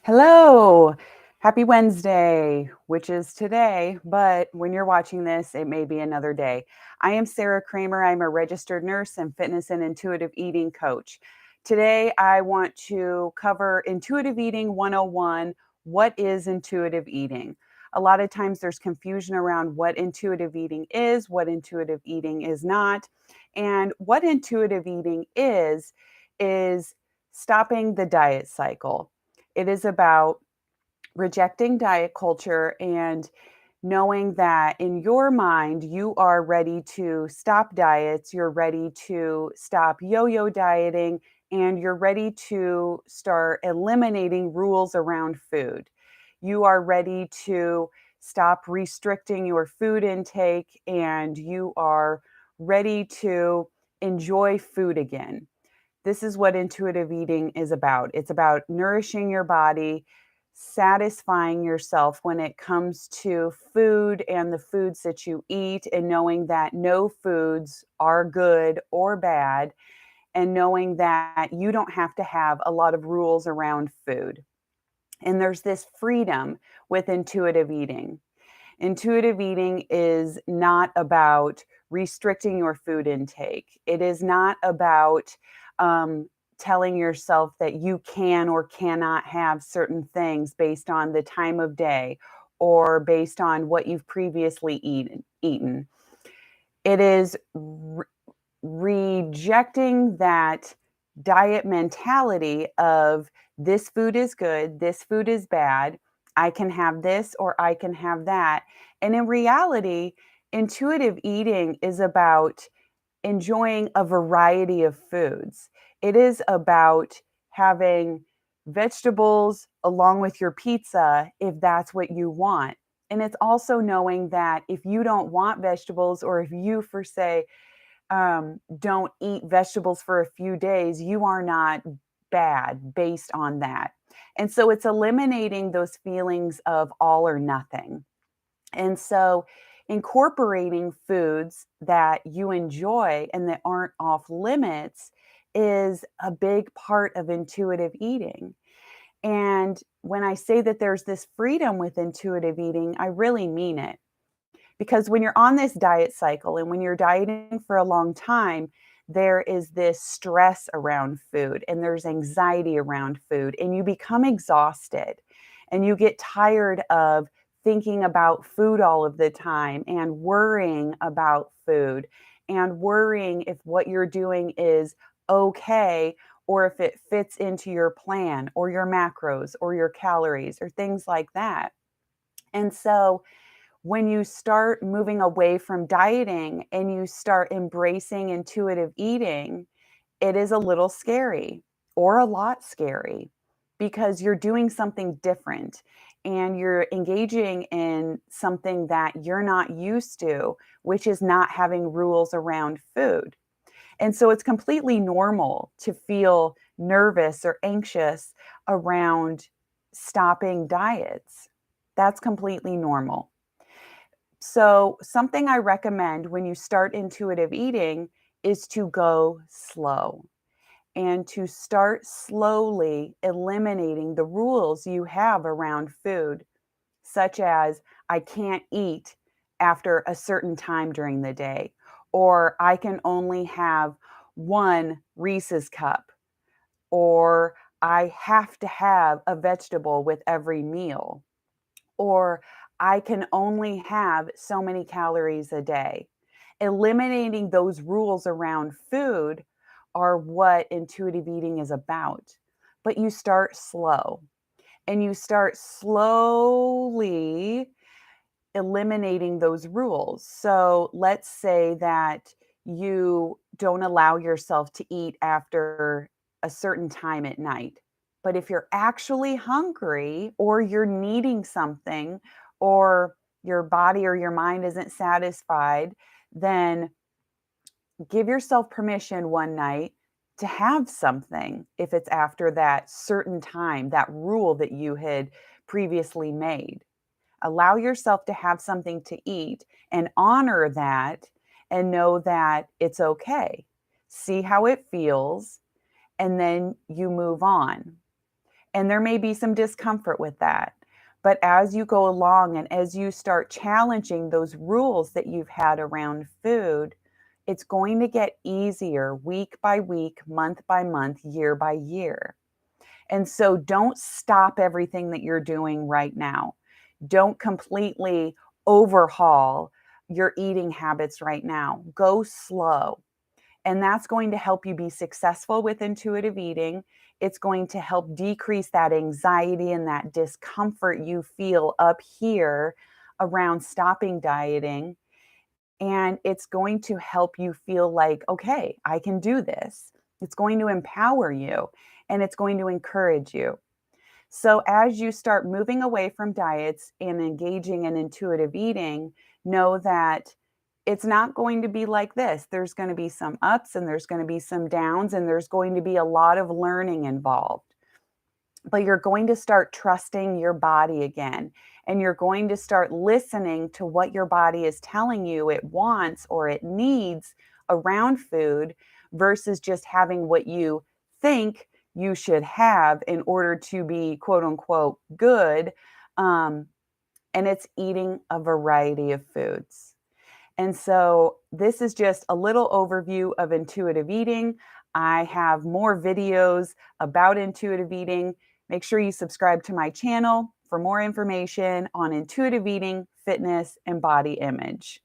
Hello. Happy Wednesday, which is today, but when you're watching this, it may be another day. I am Sarah Kramer. I'm a registered nurse and fitness and intuitive eating coach. Today, I want to cover Intuitive Eating 101. What is intuitive eating? A lot of times there's confusion around what intuitive eating is, what intuitive eating is not. And what intuitive eating is stopping the diet cycle. It is about rejecting diet culture and knowing that in your mind, you are ready to stop diets, you're ready to stop yo yo dieting, and you're ready to start eliminating rules around food. You are ready to stop restricting your food intake and you are ready to enjoy food again. This is what intuitive eating is about. It's about nourishing your body, satisfying yourself when it comes to food and the foods that you eat, and knowing that no foods are good or bad, and knowing that you don't have to have a lot of rules around food. And there's this freedom with intuitive eating. Intuitive eating is not about restricting your food intake. It is not about um, telling yourself that you can or cannot have certain things based on the time of day or based on what you've previously eaten. It is rejecting that diet mentality of this food is good, this food is bad, I can have this or I can have that. And in reality, intuitive eating is about enjoying a variety of foods. It is about having vegetables along with your pizza if that's what you want. And it's also knowing that if you don't want vegetables, or if you, for say, don't eat vegetables for a few days, you are not bad based on that. And so it's eliminating those feelings of all or nothing. And so incorporating foods that you enjoy and that aren't off limits is a big part of intuitive eating. And when I say that there's this freedom with intuitive eating, I really mean it. Because when you're on this diet cycle and when you're dieting for a long time, there is this stress around food and there's anxiety around food, and you become exhausted and you get tired of thinking about food all of the time and worrying about food and worrying if what you're doing is okay or if it fits into your plan or your macros or your calories or things like that. And so when you start moving away from dieting and you start embracing intuitive eating, it is a little scary or a lot scary because you're doing something different and you're engaging in something that you're not used to, which is not having rules around food. And so it's completely normal to feel nervous or anxious around stopping diets. That's completely normal. So, something I recommend when you start intuitive eating is to go slow and to start slowly eliminating the rules you have around food, such as I can't eat after a certain time during the day, or I can only have one Reese's cup, or I have to have a vegetable with every meal, or I can only have so many calories a day. Eliminating those rules around food are what intuitive eating is about. But you start slow and you start slowly eliminating those rules. So let's say that you don't allow yourself to eat after a certain time at night. But if you're actually hungry or you're needing something or your body or your mind isn't satisfied, then give yourself permission one night to have something if it's after that certain time, that rule that you had previously made. Allow yourself to have something to eat and honor that and know that it's okay. See how it feels, and then you move on. And there may be some discomfort with that. But as you go along and as you start challenging those rules that you've had around food, it's going to get easier week by week, month by month, year by year. And so don't stop everything that you're doing right now. Don't completely overhaul your eating habits right now. Go slow. And that's going to help you be successful with intuitive eating. It's going to help decrease that anxiety and that discomfort you feel up here around stopping dieting. And it's going to help you feel like, okay, I can do this. It's going to empower you and it's going to encourage you. So, as you start moving away from diets and engaging in intuitive eating, know that it's not going to be like this. There's going to be some ups and there's going to be some downs, and there's going to be a lot of learning involved. But you're going to start trusting your body again. And you're going to start listening to what your body is telling you it wants or it needs around food versus just having what you think you should have in order to be quote unquote good. Um, and it's eating a variety of foods. And so this is just a little overview of intuitive eating. I have more videos about intuitive eating. Make sure you subscribe to my channel for more information on intuitive eating, fitness, and body image.